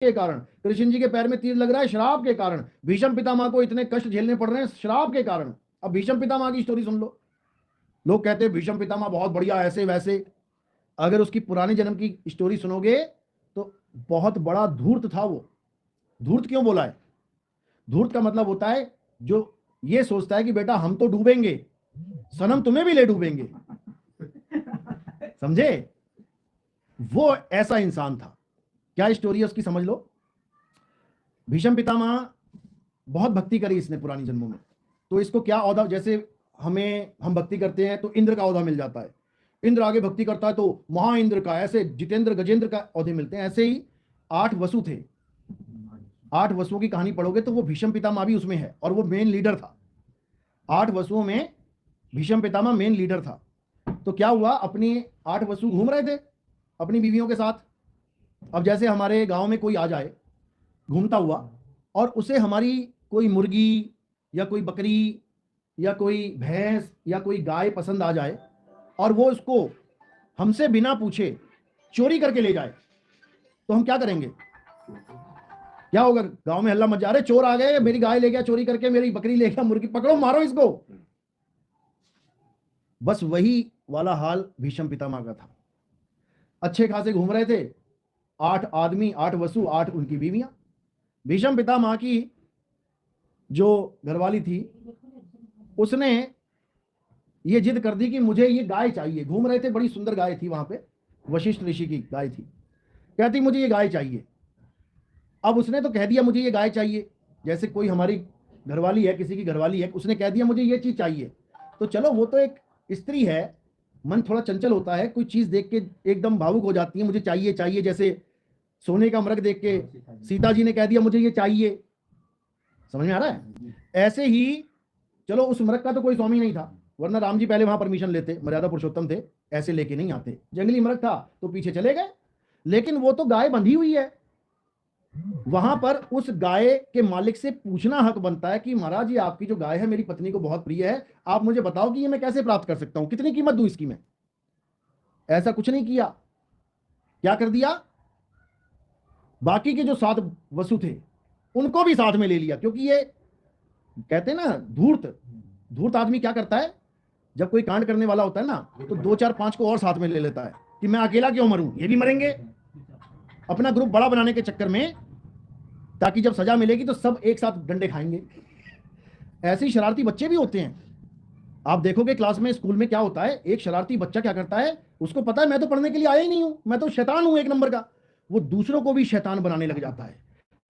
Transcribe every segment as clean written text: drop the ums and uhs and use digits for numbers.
के कारण। कृष्ण जी के पैर में तीर लग रहा है श्राप के कारण। भीष्म पितामह को इतने कष्ट झेलने पड़ रहे हैं श्राप के कारण। अब भीष्म पितामह की स्टोरी सुन लो। लोग कहते हैं भीष्म पितामह बहुत बढ़िया ऐसे वैसे, अगर उसकी पुराने जन्म की स्टोरी सुनोगे तो बहुत बड़ा धूर्त था वो। धूर्त क्यों बोला है? धूर्त का मतलब होता है जो ये सोचता है कि बेटा हम तो डूबेंगे, सनम तुम्हें भी ले डूबेंगे, समझे? वो ऐसा इंसान था। क्या स्टोरी है उसकी समझ लो। भीष्म पितामह बहुत भक्ति करी इसने पुरानी जन्मों में, तो इसको क्या औदा, जैसे हम भक्ति करते हैं तो इंद्र का औदा मिल जाता है, इंद्र आगे भक्ति करता है तो महा इंद्र का, ऐसे जितेंद्र गजेंद्र का औदे मिलते हैं। ऐसे ही 8 वसु थे। 8 वसुओं की कहानी पढ़ोगे तो वो भीष्म पितामह भी उसमें है और वो मेन लीडर था। 8 वसुओं में भीष्म पितामह मेन लीडर था। तो क्या हुआ, अपनी 8 वसु घूम रहे थे अपनी बीवियों के साथ। अब जैसे हमारे गांव में कोई आ जाए घूमता हुआ और उसे हमारी कोई मुर्गी या कोई बकरी या कोई भैंस या कोई गाय पसंद आ जाए और वो उसको हमसे बिना पूछे चोरी करके ले जाए, तो हम क्या करेंगे? क्या होगा? गांव में हल्ला मच जा रहा है, चोर आ गए, मेरी गाय ले गया चोरी करके, मेरी बकरी ले गया, मुर्गी पकड़ो मारो इसको। बस वही वाला हाल भीष्म पितामह का था। अच्छे खासे घूम रहे थे, 8 आदमी, 8 वसु, 8 उनकी बीवियां। भीष्म पितामह की जो घरवाली थी उसने ये जिद कर दी कि मुझे ये गाय चाहिए। घूम रहे थे, बड़ी सुंदर गाय थी वहां पे, वशिष्ठ ऋषि की गाय थी। कहती मुझे ये गाय चाहिए। अब उसने तो कह दिया मुझे ये गाय चाहिए, जैसे कोई हमारी घरवाली है, किसी की घरवाली है, उसने कह दिया मुझे ये चीज चाहिए, तो चलो वो तो एक स्त्री है, मन थोड़ा चंचल होता है, कोई चीज देख के एकदम भावुक हो जाती है, मुझे चाहिए चाहिए। जैसे सोने का मृग देख के सीता जी ने कह दिया मुझे ये चाहिए, समझ में आ रहा है? ऐसे ही चलो उस मृग का तो कोई स्वामी नहीं था, वरना राम जी पहले वहां परमिशन लेते, मर्यादा पुरुषोत्तम थे, ऐसे लेके नहीं आते। जंगली मृग था तो पीछे चले गए, लेकिन वो तो गाय बंधी हुई है। वहां पर उस गाय के मालिक से पूछना हक बनता है कि महाराज ये आपकी जो गाय है मेरी पत्नी को बहुत प्रिय है, आप मुझे बताओ कि ये मैं कैसे प्राप्त कर सकता हूं, कितनी कीमत दूं इसकी मैं। ऐसा कुछ नहीं किया। क्या कर दिया, बाकी के जो 7 वसु थे उनको भी साथ में ले लिया, क्योंकि ये कहते हैं ना धूर्त आदमी क्या करता है, जब कोई कांड करने वाला होता है ना तो 2 4 5 को और साथ में ले लेता है कि मैं अकेला क्यों मरूं, ये भी मरेंगे, अपना ग्रुप बड़ा बनाने के चक्कर में, ताकि जब सजा मिलेगी तो सब एक साथ डंडे खाएंगे। ऐसे ही शरारती बच्चे भी होते हैं। आप देखोगे क्लास में, स्कूल में क्या होता है, एक शरारती बच्चा क्या करता है, उसको पता है मैं तो पढ़ने के लिए आया ही नहीं हूं, मैं तो शैतान हूं 1 नंबर का, वो दूसरों को भी शैतान बनाने लग जाता है।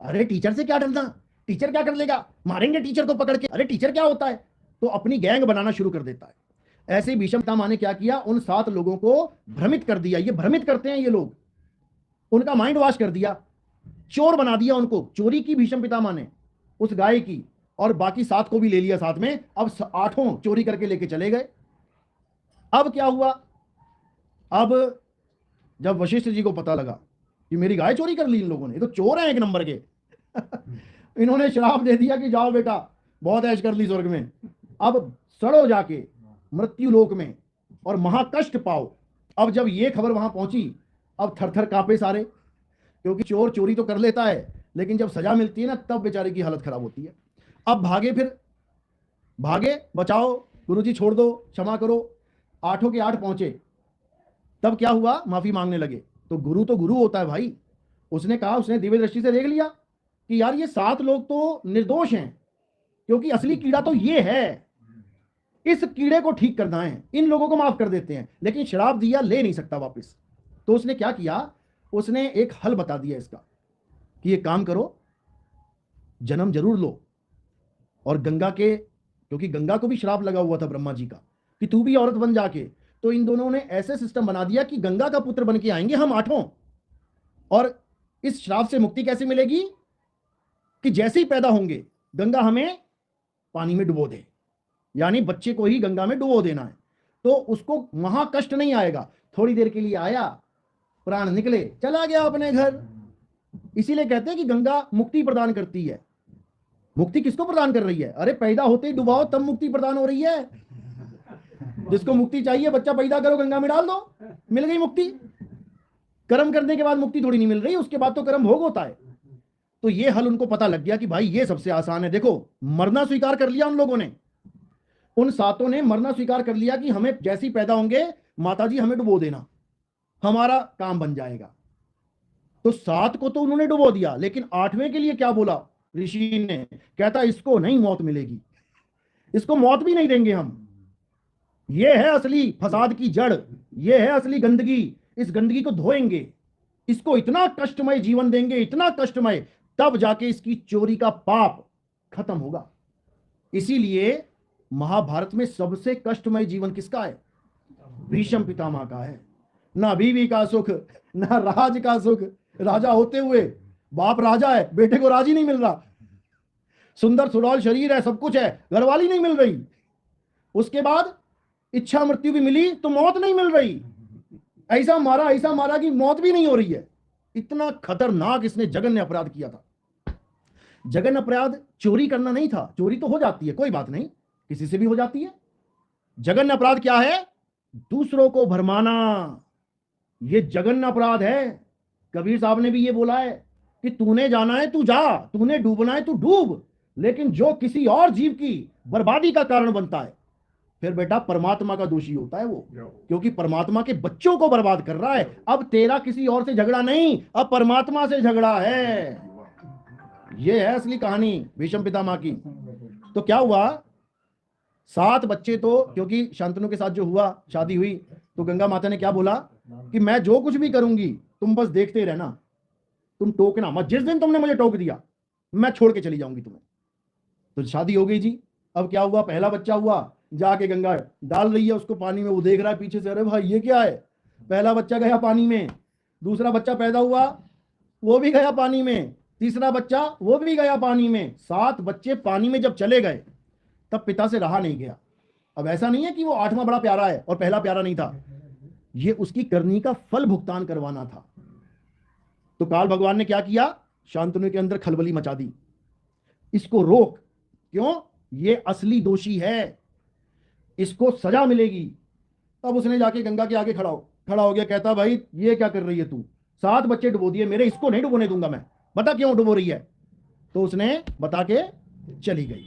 अरे टीचर से क्या डरना, टीचर क्या कर लेगा, मारेंगे टीचर को पकड़ के, अरे टीचर क्या होता है, तो अपनी गैंग बनाना शुरू कर देता है। ऐसे ही भीष्म पितामह ने क्या किया, उन 7 लोगों को भ्रमित कर दिया। ये भ्रमित करते हैं ये लोग, उनका माइंड वॉश कर दिया, चोर बना दिया उनको। चोरी की भीष्म पितामह ने उस गाय की, और बाकी 7 को भी ले लिया साथ में। अब 8 चोरी करके लेके चले गए। अब क्या हुआ, अब जब वशिष्ठ जी को पता लगा कि मेरी गाय चोरी कर ली इन लोगों ने, ये तो चोर हैं 1 नंबर के इन्होंने श्राप दे दिया कि जाओ बेटा बहुत ऐश कर ली स्वर्ग में, अब सड़ो जाके मृत्यु लोक में और महाकष्ट पाओ। अब जब ये खबर वहां पहुंची, अब थर थर कांपे सारे, क्योंकि चोर चोरी तो कर लेता है लेकिन जब सजा मिलती है ना तब बेचारे की हालत खराब होती है। अब भागे, फिर भागे, बचाओ गुरुजी छोड़ दो क्षमा करो। 8 के 8 पहुंचे, तब क्या हुआ, माफी मांगने लगे। तो गुरु होता है भाई, उसने कहा, उसने दिव्य दृष्टि से देख लिया कि यार ये 7 लोग तो निर्दोष हैं, क्योंकि असली कीड़ा तो ये है, इस कीड़े को ठीक करना है, इन लोगों को माफ कर देते हैं, लेकिन शराब दिया ले नहीं सकता वापस। तो उसने क्या किया, उसने एक हल बता दिया इसका कि ये काम करो, जन्म जरूर लो और गंगा के, क्योंकि गंगा को भी श्राप लगा हुआ था ब्रह्मा जी का कि तू भी औरत बन जाके, तो इन दोनों ने ऐसे सिस्टम बना दिया कि गंगा का पुत्र बन के आएंगे हम 8। और इस श्राप से मुक्ति कैसे मिलेगी कि जैसे ही पैदा होंगे गंगा हमें पानी में डुबो दे, यानी बच्चे को ही गंगा में डुबो देना है, तो उसको महाकष्ट नहीं आएगा। थोड़ी देर के लिए आया, प्राण निकले, चला गया अपने घर। इसीलिए कहते हैं कि गंगा मुक्ति प्रदान करती है। मुक्ति किसको प्रदान कर रही है, अरे पैदा होते ही डुबाओ तब मुक्ति प्रदान हो रही है। जिसको मुक्ति चाहिए बच्चा पैदा करो, गंगा में डाल दो, मिल गई मुक्ति। कर्म करने के बाद मुक्ति थोड़ी नहीं मिल रही, उसके बाद तो कर्म भोग होता है। तो ये हल उनको पता लग गया कि भाई ये सबसे आसान है। देखो, मरना स्वीकार कर लिया उन लोगों ने, उन सातों ने मरना स्वीकार कर लिया कि हमें जैसे ही पैदा होंगे माताजी हमें डुबो देना, हमारा काम बन जाएगा। तो सात को तो उन्होंने डुबो दिया, लेकिन आठवें के लिए क्या बोला ऋषि ने? कहता इसको नहीं मौत मिलेगी, इसको मौत भी नहीं देंगे हम। ये है असली फसाद की जड़, ये है असली गंदगी, इस गंदगी को धोएंगे, इसको इतना कष्टमय जीवन देंगे, इतना कष्टमय, तब जाके इसकी चोरी का पाप खत्म होगा। इसीलिए महाभारत में सबसे कष्टमय जीवन किसका है? भीष्म पितामह का है। ना बीवी का सुख, ना राज का सुख, राजा होते हुए बाप राजा है, बेटे को राज ही नहीं मिल रहा, सुंदर सुडौल शरीर है, सब कुछ है, घरवाली नहीं मिल रही, उसके बाद इच्छा मृत्यु भी मिली तो मौत नहीं मिल रही, ऐसा मारा कि मौत भी नहीं हो रही है। इतना खतरनाक इसने जघन्य अपराध किया था। जघन्य अपराध चोरी करना नहीं था, चोरी तो हो जाती है, कोई बात नहीं, किसी से भी हो जाती है। जघन्य अपराध क्या है? दूसरों को भरमाना, ये जघन्य अपराध है। कबीर साहब ने भी ये बोला है कि तूने जाना है तू जा, तूने डूबना है तू डूब, लेकिन जो किसी और जीव की बर्बादी का कारण बनता है फिर बेटा परमात्मा का दोषी होता है वो, क्योंकि परमात्मा के बच्चों को बर्बाद कर रहा है। अब तेरा किसी और से झगड़ा नहीं, अब परमात्मा से झगड़ा है। ये है असली कहानी भीष्म पितामह की। तो क्या हुआ, 7 बच्चे, तो क्योंकि शांतनु के साथ जो हुआ, शादी हुई, तो गंगा माता ने क्या बोला कि मैं जो कुछ भी करूंगी तुम बस देखते रहना, तुम टोकना मत, जिस दिन तुमने मुझे टोक दिया मैं छोड़ के चली जाऊंगी तुम्हें। तो शादी हो गई जी। अब क्या हुआ, पहला बच्चा हुआ, जाके गंगा डाल रही है उसको पानी में, वो देख रहा है पीछे से, अरे भाई ये क्या है, पहला बच्चा गया पानी में, दूसरा बच्चा पैदा हुआ वो भी गया पानी में, तीसरा बच्चा वो भी गया पानी में। 7 बच्चे पानी में जब चले गए तब पिता से रहा नहीं गया। अब ऐसा नहीं है कि वो 8वां बड़ा प्यारा है और पहला प्यारा नहीं था, ये उसकी करनी का फल भुगतान करवाना था। तो काल भगवान ने क्या किया, शांतनु के अंदर खलबली मचा दी, इसको रोक, क्यों, ये असली दोषी है, इसको सजा मिलेगी। तब उसने जाके गंगा के आगे खड़ा हो गया, कहता भाई ये क्या कर रही है तू, 7 बच्चे डुबो दिए मेरे, इसको नहीं डुबोने दूंगा मैं, बता क्यों डुबो रही है। तो उसने बता के चली गई,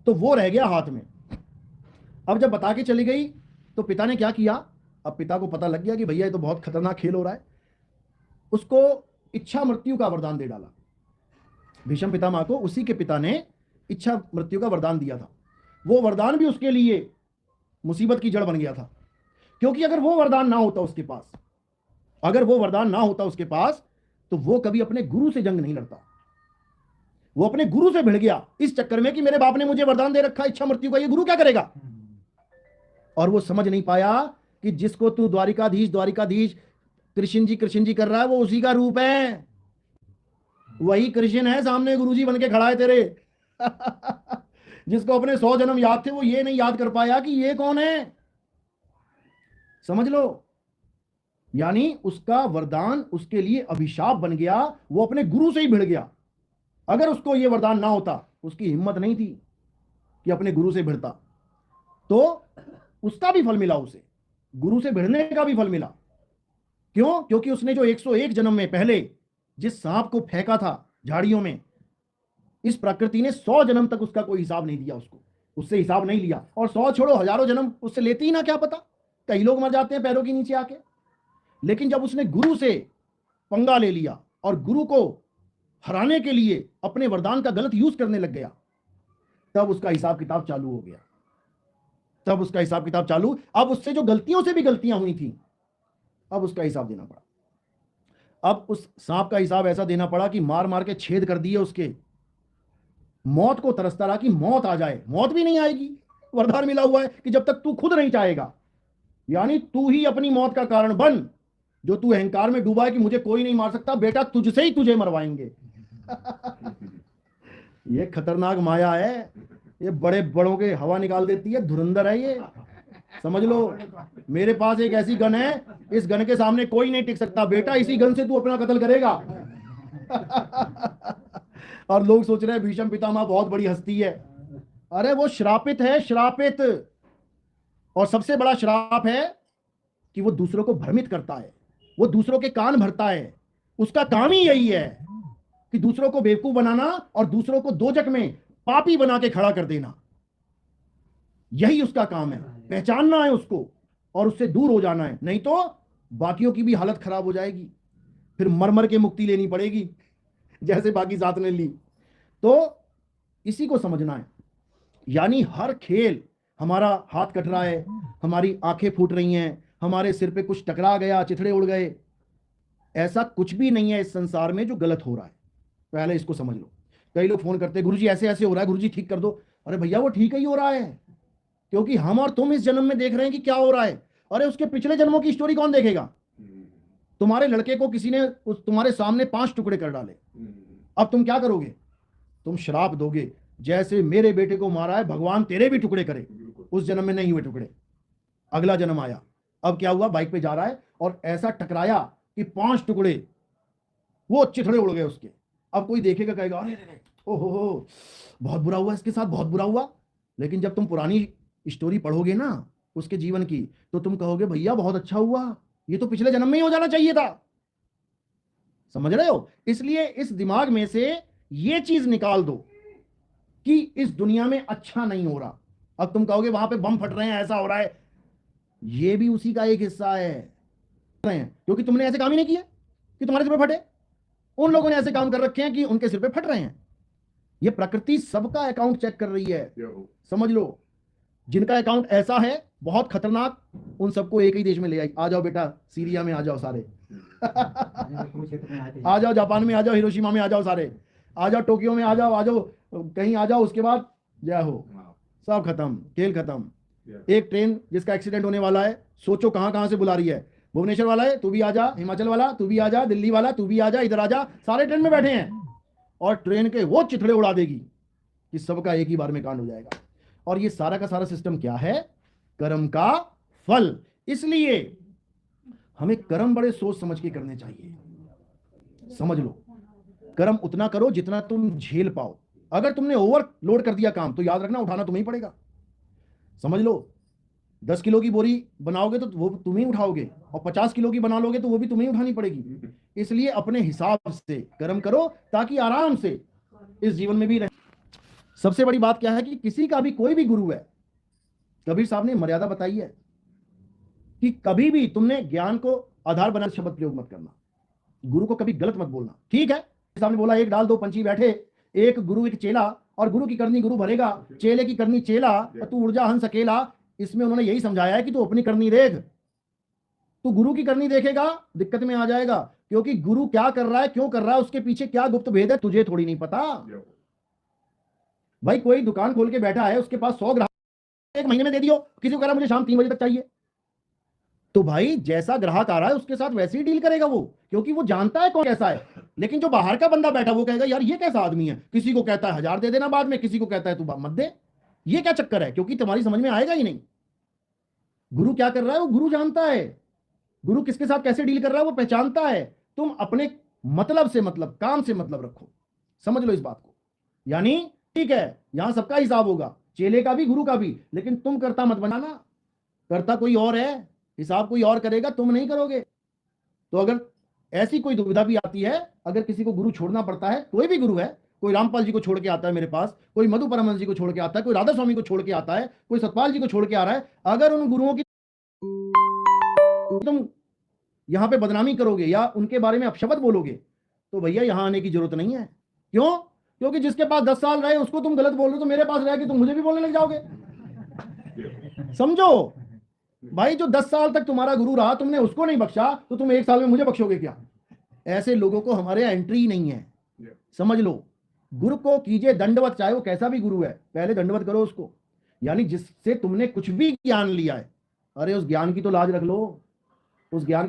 तो वो रह गया हाथ में। अब जब बता के चली गई तो पिता ने क्या किया, अब पिता को पता लग गया कि भैया ये तो बहुत खतरनाक खेल हो रहा है, उसको इच्छा मृत्यु का वरदान दे डाला। भीष्म पितामह को उसी के पिता ने इच्छा मृत्यु का वरदान दिया था। वो वरदान भी उसके लिए मुसीबत की जड़ बन गया था, क्योंकि अगर वो वरदान ना होता उसके पास, अगर वो वरदान ना होता उसके पास, तो वो कभी अपने गुरु से जंग नहीं लड़ता। वो अपने गुरु से भिड़ गया इस चक्कर में कि मेरे बाप ने मुझे वरदान दे रखा इच्छा मृत्यु का, ये गुरु क्या करेगा। और वो समझ नहीं पाया कि जिसको तू द्वारिकाधीश कृष्ण जी कर रहा है, वो उसी का रूप है, वही कृष्ण है, सामने गुरुजी बन के खड़ा है तेरे। जिसको अपने 100 जन्म याद थे, वो ये नहीं याद कर पाया कि ये कौन है, समझ लो। यानी उसका वरदान उसके लिए अभिशाप बन गया, वो अपने गुरु से ही भिड़ गया। अगर उसको ये वरदान ना होता, उसकी हिम्मत नहीं थी कि अपने गुरु से भिड़ता, तो उसका भी फल मिला, उसे गुरु से भिड़ने का भी फल मिला। क्यों? क्योंकि उसने जो 101 जन्म में पहले जिस सांप को फेंका था झाड़ियों में, इस प्रकृति ने 100 जन्म तक उसका कोई हिसाब नहीं दिया, उससे हिसाब नहीं लिया। और 100 छोड़ो, हजारों जन्म उससे लेती ही ना, क्या पता, कई लोग मर जाते हैं पैरों के नीचे आके। लेकिन जब उसने गुरु से पंगा ले लिया और गुरु को हराने के लिए अपने वरदान का गलत यूज करने लग गया, तब उसका हिसाब किताब चालू हो गया, तब उसका हिसाब किताब चालू। अब उससे जो गलतियों से भी गलतियां हुई थी, अब उसका हिसाब देना पड़ा। अब उस सांप का हिसाब ऐसा देना पड़ा कि मार मार के छेद कर दिए उसके, मौत को तरसता रहा कि मौत आ जाए, मौत भी नहीं आएगी, वरदान मिला हुआ है कि जब तक तू खुद नहीं चाहेगा, यानी तू ही अपनी मौत का कारण बन। जो तू अहंकार में डूबा है कि मुझे कोई नहीं मार सकता, बेटा तुझसे ही तुझे मरवाएंगे। ये खतरनाक माया है, ये बड़े बड़ों के हवा निकाल देती है, धुरंधर है ये, समझ लो। मेरे पास एक ऐसी गन है, इस गन के सामने कोई नहीं टिक सकता, बेटा इसी गन से तू अपना कत्ल करेगा। और लोग सोच रहे हैं भीष्म पितामह बहुत बड़ी हस्ती है, अरे वो श्रापित है, श्रापित। और सबसे बड़ा श्राप है कि वो दूसरों को भ्रमित करता है, वो दूसरों के कान भरता है, उसका काम ही यही है। कि दूसरों को बेवकूफ बनाना और दूसरों को दोजक में पापी बना के खड़ा कर देना, यही उसका काम है। पहचानना है उसको और उससे दूर हो जाना है, नहीं तो बाकियों की भी हालत खराब हो जाएगी, फिर मर मर के मुक्ति लेनी पड़ेगी जैसे बाकी साथ ने ली। तो इसी को समझना है। यानी हर खेल, हमारा हाथ कट रहा है, हमारी आंखें फूट रही हैं, हमारे सिर पे कुछ टकरा गया, चिथड़े उड़ गए, ऐसा कुछ भी नहीं है इस संसार में जो गलत हो रहा है। पहले इसको समझ लो। कई लोग फोन करते हैं, गुरुजी ऐसे ऐसे हो रहा है, गुरुजी ठीक कर दो। अरे भैया वो ठीक ही हो रहा है, क्योंकि हम और तुम इस जन्म में देख रहे हैं कि क्या हो रहा है। अरे उसके पिछले जन्मों की स्टोरी कौन देखेगा? तुम्हारे लड़के को किसी ने तुम्हारे सामने 5 टुकड़े कर डाले, अब तुम क्या करोगे? तुम श्राप दोगे, जैसे मेरे बेटे को मारा है भगवान तेरे भी टुकड़े करे। उस जन्म में नहीं हुए टुकड़े, अगला जन्म आया, अब क्या हुआ? बाइक पे जा रहा है और ऐसा टकराया कि 5 टुकड़े, वो चिथड़े उड़ गए उसके। अब कोई देखेगा कहेगा अरे ओहो बहुत बुरा हुआ इसके साथ, बहुत बुरा हुआ। लेकिन जब तुम पुरानी स्टोरी पढ़ोगे ना उसके जीवन की, तो तुम कहोगे भैया बहुत अच्छा हुआ, ये तो पिछले जन्म में ही हो जाना चाहिए था। समझ रहे हो? इसलिए इस दिमाग में से ये चीज निकाल दो कि इस दुनिया में अच्छा नहीं हो रहा। अब तुम कहोगे वहां पे बम फट रहे हैं, ऐसा हो रहा है, ये भी उसी का एक हिस्सा है, क्योंकि तुमने ऐसे काम ही नहीं किया कि तुम्हारे सिर पे फटे। उन लोगों ने ऐसे काम कर रखे हैं कि उनके सिर पे फट रहे हैं। ये प्रकृति सबका अकाउंट चेक कर रही है, समझ लो। जिनका अकाउंट ऐसा है बहुत खतरनाक, उन सबको एक ही देश में ले आई। आ जाओ बेटा, सीरिया में आ जाओ सारे आ जाओ जापान में आ जाओ, हिरोशिमा में आ जाओ सारे, आ जाओ टोक्यो में आ जाओ कहीं आ जाओ। उसके बाद जय हो, सब खत्म, खेल खत्म। एक ट्रेन जिसका एक्सीडेंट होने वाला है, सोचो कहां कहां से बुला रही है। भुवनेश्वर वाला है तू भी आ जा, हिमाचल वाला तू भी आ जा, दिल्ली वाला तू भी आ जा, इधर आ जा, सारे ट्रेन में बैठे हैं और ट्रेन के वो चिथड़े उड़ा देगी कि सबका एक ही बार में कांड हो जाएगा। और ये सारा का सारा सिस्टम क्या है? कर्म का फल। इसलिए हमें कर्म बड़े सोच समझ के करने चाहिए। समझ लो, कर्म उतना करो जितना तुम झेल पाओ। अगर तुमने ओवरलोड कर दिया काम, तो याद रखना उठाना तुम्हें ही पड़ेगा। समझ लो, 10 किलो की बोरी बनाओगे तो वो तुम ही उठाओगे, और 50 किलो की बना लोगे तो वो भी तुम्हें ही उठानी पड़ेगी। इसलिए अपने हिसाब से कर्म करो ताकि आराम से इस जीवन में भी रहे। सबसे बड़ी बात क्या है कि किसी का भी कोई भी गुरु है, कबीर साहब ने मर्यादा बताई है कि कभी भी तुमने ज्ञान को आधार बना शब्द प्रयोग मत करना, गुरु को कभी गलत मत बोलना। ठीक है, साहब ने बोला एक डाल दो पंछी बैठे, एक गुरु एक चेला, और गुरु की करनी गुरु भरेगा, चेले की करनी चेला, और तू उड़ जा हंस अकेला। इसमें उन्होंने यही समझाया है कि तू अपनी करनी देख। तू गुरु की करनी देखेगा दिक्कत में आ जाएगा, क्योंकि गुरु क्या कर रहा है, क्यों कर रहा है, उसके पीछे क्या गुप्त भेद है, तुझे थोड़ी नहीं पता। भाई कोई दुकान खोल के बैठा है, उसके पास 100 ग्राहक, एक महीने में दे दियो, किसी को कह रहा मुझे शाम 3 बजे तक चाहिए, तो भाई जैसा ग्राहक आ रहा है उसके साथ वैसे ही डील करेगा वो, क्योंकि वो जानता है कौन कैसा है। लेकिन जो बाहर का बंदा बैठा वो कहेगा यार ये कैसा आदमी है, किसी को कहता है 1000 दे देना बाद में, किसी को कहता है तू मत दे, ये क्या चक्कर है, क्योंकि तुम्हारी समझ में आएगा ही नहीं। गुरु क्या कर रहा है वो गुरु जानता है, गुरु किसके साथ कैसे डील कर रहा है वो पहचानता है। तुम अपने मतलब से मतलब, काम से मतलब रखो, समझ लो इस बात को। यानी ठीक है, यहां सबका हिसाब होगा, चेले का भी गुरु का भी, लेकिन तुम करता मत बनाना, करता कोई और है, हिसाब कोई और करेगा, तुम नहीं करोगे। तो अगर ऐसी कोई दुविधा भी आती है, अगर किसी को गुरु छोड़ना पड़ता है, कोई भी गुरु है, कोई रामपाल जी को छोड़ के आता है मेरे पास, कोई मधु परमहंस जी को छोड़ के आता है, कोई राधा स्वामी को छोड़ के आता है, कोई सतपाल जी को छोड़ के आ रहा है, अगर उन गुरुओं की तुम यहां पे बदनामी करोगे या उनके बारे में अपशब्द बोलोगे, तो भैया यहां आने की जरूरत नहीं है। क्यों? क्योंकि जिसके पास 10 साल रहे उसको तुम गलत बोल रहे हो, तो मेरे पास रह के तुम मुझे भी बोलने लग जाओगे। समझो भाई, जो 10 साल तक तुम्हारा गुरु रहा, तुमने उसको नहीं बख्शा, तो तुम 1 साल में मुझे बख्शोगे क्या? ऐसे लोगों को हमारे यहाँ एंट्री ही नहीं है। समझ लो, गुरु को कीजिए दंडवत, चाहे वो कैसा भी गुरु है, पहले दंडवत करो उसको। यानी जिससे तुमने कुछ भी ज्ञान लिया है, अरे उस ज्ञान की तो लाज रख लो, उस ज्ञान